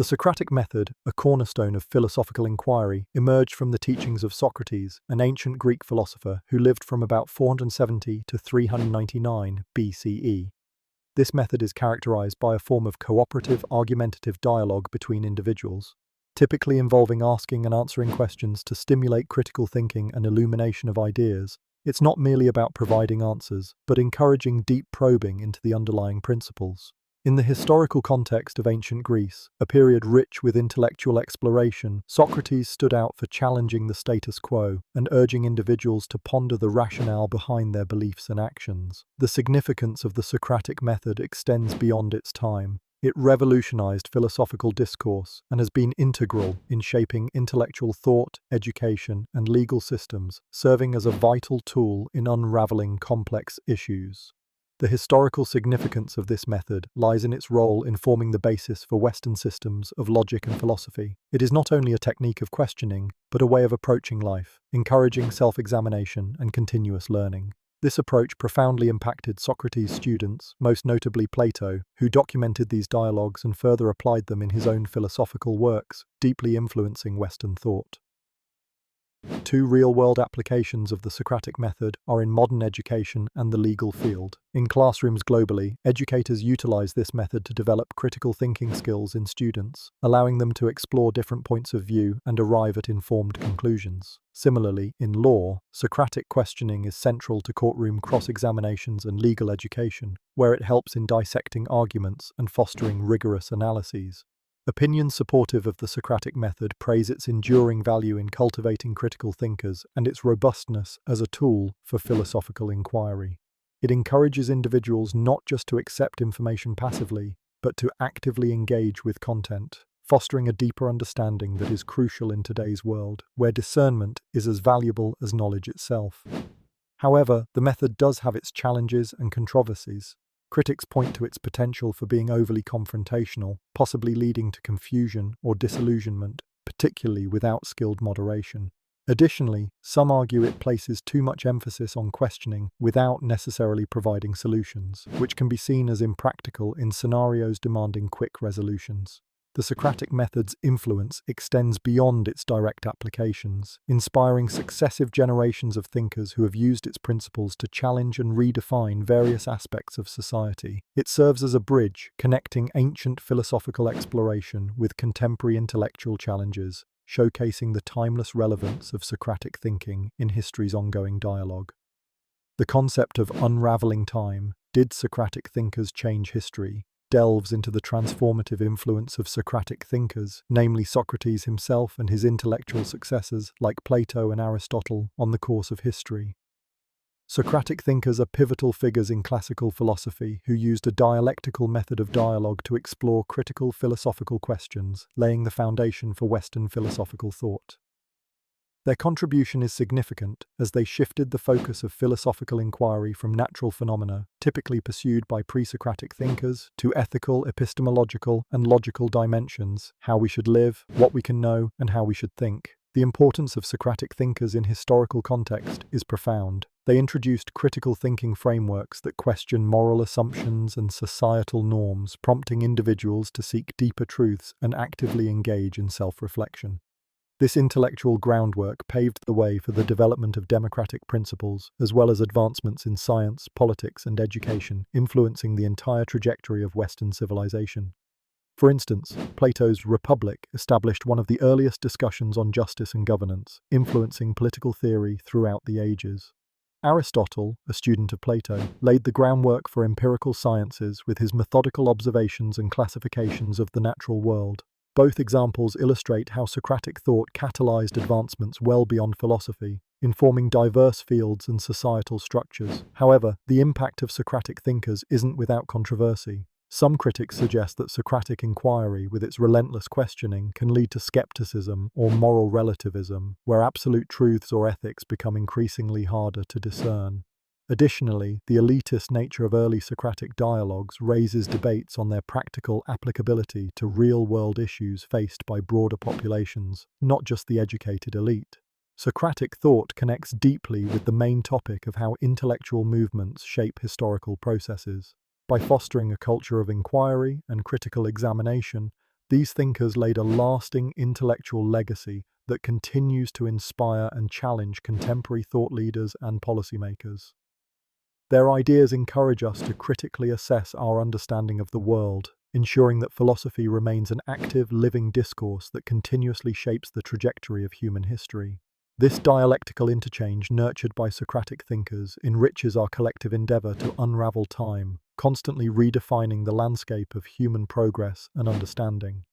The Socratic Method, a cornerstone of philosophical inquiry, emerged from the teachings of Socrates, an ancient Greek philosopher who lived from about 470 to 399 BCE. This method is characterized by a form of cooperative, argumentative dialogue between individuals, typically involving asking and answering questions to stimulate critical thinking and illumination of ideas. It's not merely about providing answers, but encouraging deep probing into the underlying principles. In the historical context of ancient Greece, a period rich with intellectual exploration, Socrates stood out for challenging the status quo and urging individuals to ponder the rationale behind their beliefs and actions. The significance of the Socratic method extends beyond its time. It revolutionized philosophical discourse and has been integral in shaping intellectual thought, education, and legal systems, serving as a vital tool in unraveling complex issues. The historical significance of this method lies in its role in forming the basis for Western systems of logic and philosophy. It is not only a technique of questioning, but a way of approaching life, encouraging self-examination and continuous learning. This approach profoundly impacted Socrates' students, most notably Plato, who documented these dialogues and further applied them in his own philosophical works, deeply influencing Western thought. Two real-world applications of the Socratic method are in modern education and the legal field. In classrooms globally, educators utilize this method to develop critical thinking skills in students, allowing them to explore different points of view and arrive at informed conclusions. Similarly, in law, Socratic questioning is central to courtroom cross-examinations and legal education, where it helps in dissecting arguments and fostering rigorous analyses. Opinions supportive of the Socratic method praise its enduring value in cultivating critical thinkers and its robustness as a tool for philosophical inquiry. It encourages individuals not just to accept information passively, but to actively engage with content, fostering a deeper understanding that is crucial in today's world, where discernment is as valuable as knowledge itself. However, the method does have its challenges and controversies. Critics point to its potential for being overly confrontational, possibly leading to confusion or disillusionment, particularly without skilled moderation. Additionally, some argue it places too much emphasis on questioning without necessarily providing solutions, which can be seen as impractical in scenarios demanding quick resolutions. The Socratic method's influence extends beyond its direct applications, inspiring successive generations of thinkers who have used its principles to challenge and redefine various aspects of society. It serves as a bridge, connecting ancient philosophical exploration with contemporary intellectual challenges, showcasing the timeless relevance of Socratic thinking in history's ongoing dialogue. The concept of unraveling time, did Socratic thinkers change history, delves into the transformative influence of Socratic thinkers, namely Socrates himself and his intellectual successors like Plato and Aristotle, on the course of history. Socratic thinkers are pivotal figures in classical philosophy who used a dialectical method of dialogue to explore critical philosophical questions, laying the foundation for Western philosophical thought. Their contribution is significant as they shifted the focus of philosophical inquiry from natural phenomena, typically pursued by pre-Socratic thinkers, to ethical, epistemological, and logical dimensions: how we should live, what we can know, and how we should think. The importance of Socratic thinkers in historical context is profound. They introduced critical thinking frameworks that question moral assumptions and societal norms, prompting individuals to seek deeper truths and actively engage in self-reflection. This intellectual groundwork paved the way for the development of democratic principles, as well as advancements in science, politics, and education, influencing the entire trajectory of Western civilization. For instance, Plato's Republic established one of the earliest discussions on justice and governance, influencing political theory throughout the ages. Aristotle, a student of Plato, laid the groundwork for empirical sciences with his methodical observations and classifications of the natural world. Both examples illustrate how Socratic thought catalyzed advancements well beyond philosophy, informing diverse fields and societal structures. However, the impact of Socratic thinkers isn't without controversy. Some critics suggest that Socratic inquiry, with its relentless questioning, can lead to skepticism or moral relativism, where absolute truths or ethics become increasingly harder to discern. Additionally, the elitist nature of early Socratic dialogues raises debates on their practical applicability to real-world issues faced by broader populations, not just the educated elite. Socratic thought connects deeply with the main topic of how intellectual movements shape historical processes. By fostering a culture of inquiry and critical examination, These thinkers laid a lasting intellectual legacy that continues to inspire and challenge contemporary thought leaders and policymakers. Their ideas encourage us to critically assess our understanding of the world, ensuring that philosophy remains an active, living discourse that continuously shapes the trajectory of human history. This dialectical interchange, nurtured by Socratic thinkers, enriches our collective endeavor to unravel time, constantly redefining the landscape of human progress and understanding.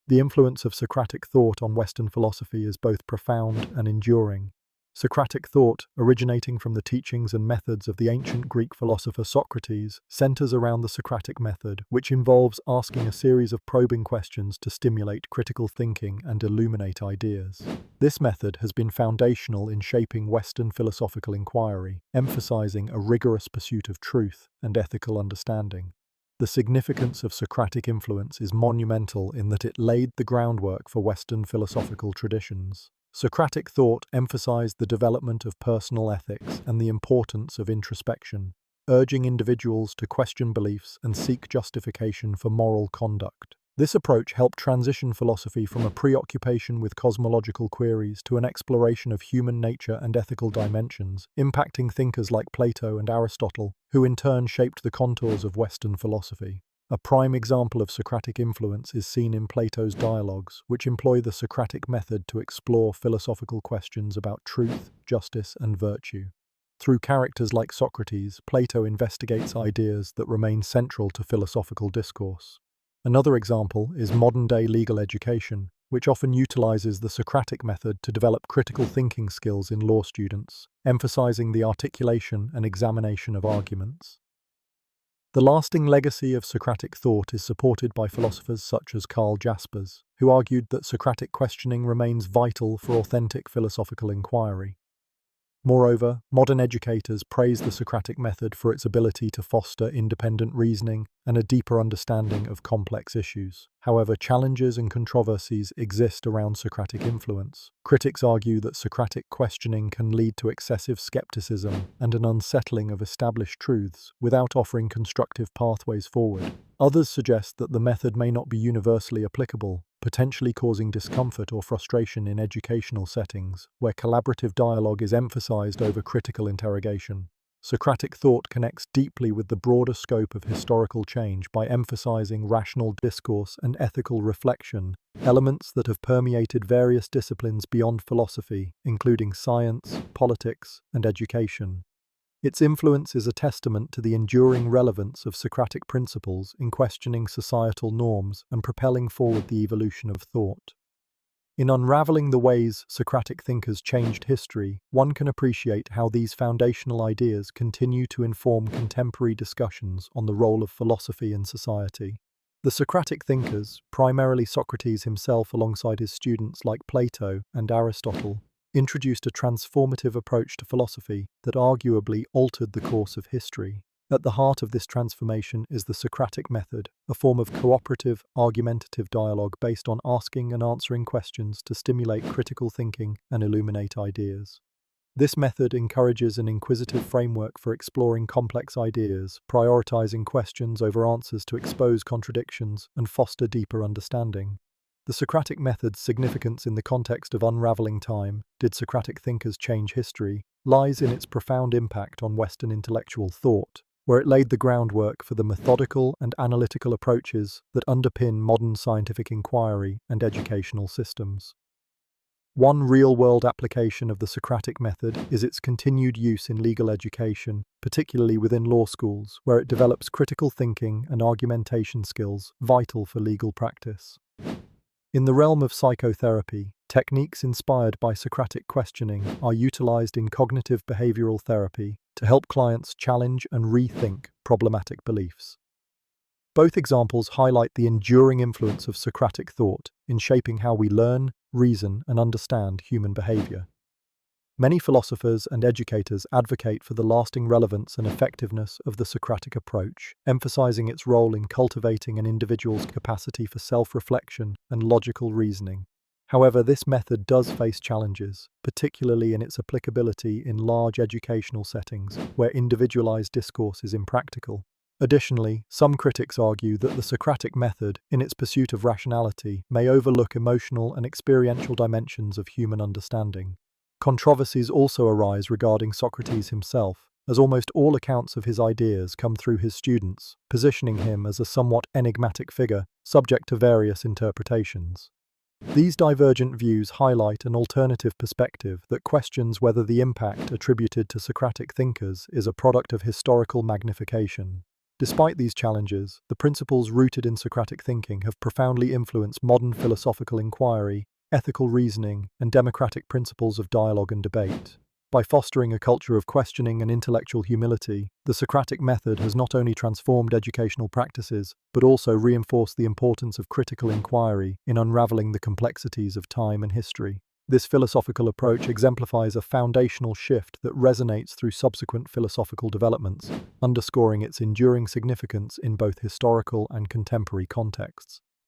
The influence of Socratic thought on Western philosophy is both profound and enduring. Socratic thought, originating from the teachings and methods of the ancient Greek philosopher Socrates, centers around the Socratic method, which involves asking a series of probing questions to stimulate critical thinking and illuminate ideas. This method has been foundational in shaping Western philosophical inquiry, emphasizing a rigorous pursuit of truth and ethical understanding. The significance of Socratic influence is monumental in that it laid the groundwork for Western philosophical traditions. Socratic thought emphasized the development of personal ethics and the importance of introspection, urging individuals to question beliefs and seek justification for moral conduct. This approach helped transition philosophy from a preoccupation with cosmological queries to an exploration of human nature and ethical dimensions, impacting thinkers like Plato and Aristotle, who in turn shaped the contours of Western philosophy. A prime example of Socratic influence is seen in Plato's dialogues, which employ the Socratic method to explore philosophical questions about truth, justice, and virtue. Through characters like Socrates, Plato investigates ideas that remain central to philosophical discourse. Another example is modern-day legal education, which often utilizes the Socratic method to develop critical thinking skills in law students, emphasizing the articulation and examination of arguments. The lasting legacy of Socratic thought is supported by philosophers such as Karl Jaspers, who argued that Socratic questioning remains vital for authentic philosophical inquiry. Moreover, modern educators praise the Socratic method for its ability to foster independent reasoning and a deeper understanding of complex issues. However, challenges and controversies exist around Socratic influence. Critics argue that Socratic questioning can lead to excessive skepticism and an unsettling of established truths without offering constructive pathways forward. Others suggest that the method may not be universally applicable, potentially causing discomfort or frustration in educational settings, where collaborative dialogue is emphasized over critical interrogation. Socratic thought connects deeply with the broader scope of historical change by emphasizing rational discourse and ethical reflection, elements that have permeated various disciplines beyond philosophy, including science, politics, and education. Its influence is a testament to the enduring relevance of Socratic principles in questioning societal norms and propelling forward the evolution of thought. In unraveling the ways Socratic thinkers changed history, one can appreciate how these foundational ideas continue to inform contemporary discussions on the role of philosophy in society. The Socratic thinkers, primarily Socrates himself alongside his students like Plato and Aristotle, introduced a transformative approach to philosophy that arguably altered the course of history. At the heart of this transformation is the Socratic method, a form of cooperative, argumentative dialogue based on asking and answering questions to stimulate critical thinking and illuminate ideas. This method encourages an inquisitive framework for exploring complex ideas, prioritizing questions over answers to expose contradictions and foster deeper understanding. The Socratic method's significance in the context of unraveling time, did Socratic thinkers change history, lies in its profound impact on Western intellectual thought, where it laid the groundwork for the methodical and analytical approaches that underpin modern scientific inquiry and educational systems. One real-world application of the Socratic method is its continued use in legal education, particularly within law schools, where it develops critical thinking and argumentation skills vital for legal practice. In the realm of psychotherapy, techniques inspired by Socratic questioning are utilized in cognitive behavioral therapy to help clients challenge and rethink problematic beliefs. Both examples highlight the enduring influence of Socratic thought in shaping how we learn, reason, and understand human behavior. Many philosophers and educators advocate for the lasting relevance and effectiveness of the Socratic approach, emphasizing its role in cultivating an individual's capacity for self-reflection and logical reasoning. However, this method does face challenges, particularly in its applicability in large educational settings where individualized discourse is impractical. Additionally, some critics argue that the Socratic method, in its pursuit of rationality, may overlook emotional and experiential dimensions of human understanding. Controversies also arise regarding Socrates himself, as almost all accounts of his ideas come through his students, positioning him as a somewhat enigmatic figure, subject to various interpretations. These divergent views highlight an alternative perspective that questions whether the impact attributed to Socratic thinkers is a product of historical magnification. Despite these challenges, the principles rooted in Socratic thinking have profoundly influenced modern philosophical inquiry, ethical reasoning, and democratic principles of dialogue and debate. By fostering a culture of questioning and intellectual humility, the Socratic method has not only transformed educational practices, but also reinforced the importance of critical inquiry in unraveling the complexities of time and history. This philosophical approach exemplifies a foundational shift that resonates through subsequent philosophical developments, underscoring its enduring significance in both historical and contemporary contexts.